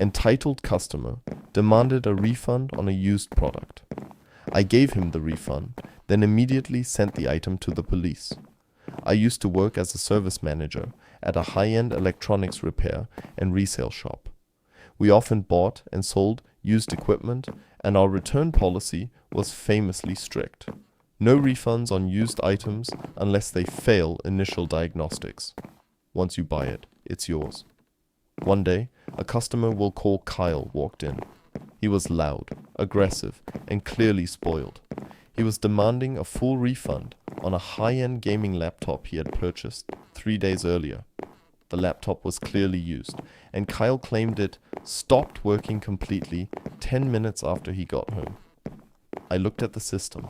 entitled customer demanded a refund on a used product. I gave him the refund, then immediately sent the item to the police. I used to work as a service manager at a high-end electronics repair and resale shop. We often bought and sold used equipment, and our return policy was famously strict. No refunds on used items unless they fail initial diagnostics. Once you buy it, it's yours. One day, a customer we'll call Kyle walked in. He was loud, aggressive, and clearly spoiled. He was demanding a full refund on a high-end gaming laptop he had purchased 3 days earlier. The laptop was clearly used, and Kyle claimed it stopped working completely 10 minutes after he got home. I looked at the system.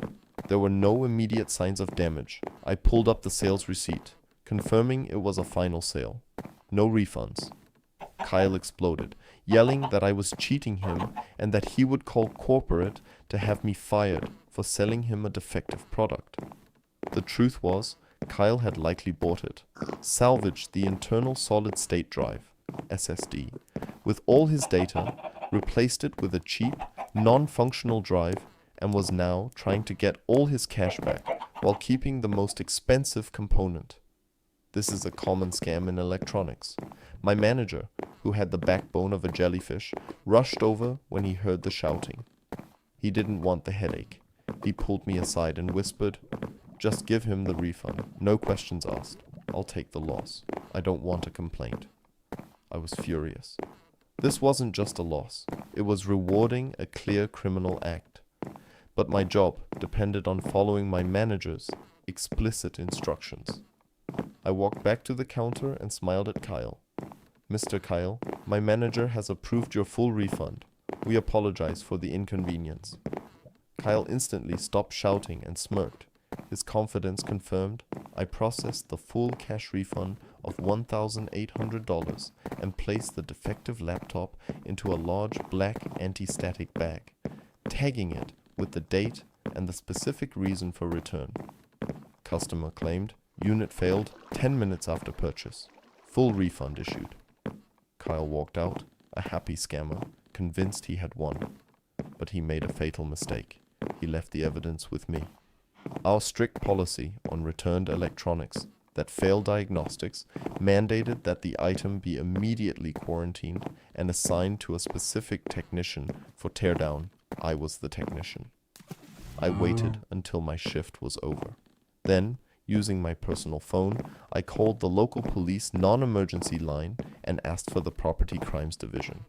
There were no immediate signs of damage. I pulled up the sales receipt, confirming it was a final sale. No refunds. Kyle exploded, yelling that I was cheating him and that he would call corporate to have me fired for selling him a defective product. The truth was, Kyle had likely bought it, salvaged the internal solid-state drive, SSD, with all his data, replaced it with a cheap, non-functional drive, and was now trying to get all his cash back while keeping the most expensive component. This is a common scam in electronics. My manager, who had the backbone of a jellyfish, rushed over when he heard the shouting. He didn't want the headache. He pulled me aside and whispered, "Just give him the refund. No questions asked. I'll take the loss. I don't want a complaint." I was furious. This wasn't just a loss. It was rewarding a clear criminal act. But my job depended on following my manager's explicit instructions. I walked back to the counter and smiled at Kyle. "Mr. Kyle, my manager has approved your full refund. We apologize for the inconvenience." Kyle instantly stopped shouting and smirked. His confidence confirmed. I processed the full cash refund of $1,800 and placed the defective laptop into a large black anti-static bag, tagging it with the date and the specific reason for return. Customer claimed unit failed 10 minutes after purchase. Full refund issued. Kyle walked out, a happy scammer, convinced he had won. But he made a fatal mistake. He left the evidence with me. Our strict policy on returned electronics that failed diagnostics mandated that the item be immediately quarantined and assigned to a specific technician for teardown. I was the technician. I waited until my shift was over. Then, using my personal phone, I called the local police non-emergency line and asked for the Property Crimes Division.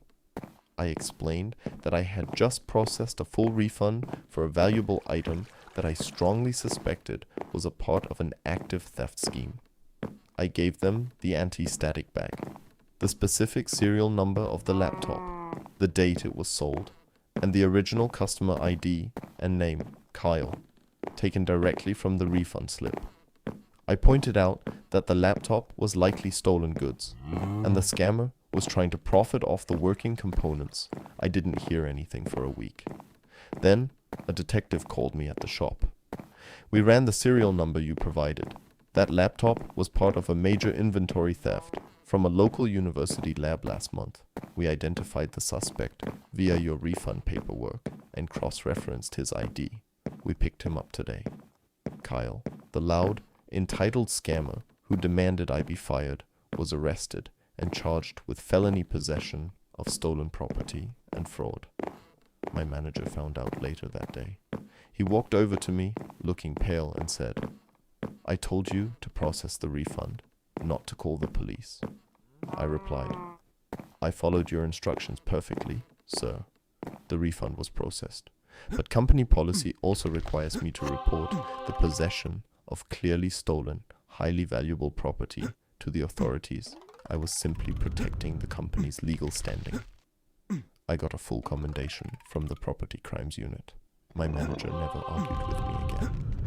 I explained that I had just processed a full refund for a valuable item that I strongly suspected was a part of an active theft scheme. I gave them the anti-static bag, the specific serial number of the laptop, the date it was sold, and the original customer ID and name, Kyle, taken directly from the refund slip. I pointed out that the laptop was likely stolen goods, and the scammer was trying to profit off the working components. I didn't hear anything for a week. Then, a detective called me at the shop. "We ran the serial number you provided. That laptop was part of a major inventory theft from a local university lab last month. We identified the suspect via your refund paperwork and cross-referenced his ID. We picked him up today." Kyle, the loud, entitled scammer who demanded I be fired, was arrested and charged with felony possession of stolen property and fraud. My manager found out later that day. He walked over to me, looking pale, and said, "I told you to process the refund, not to call the police." I replied, "I followed your instructions perfectly, sir." The refund was processed. But company policy also requires me to report the possession of clearly stolen, highly valuable property to the authorities. I was simply protecting the company's legal standing. I got a full commendation from the Property Crimes Unit. My manager never argued with me again.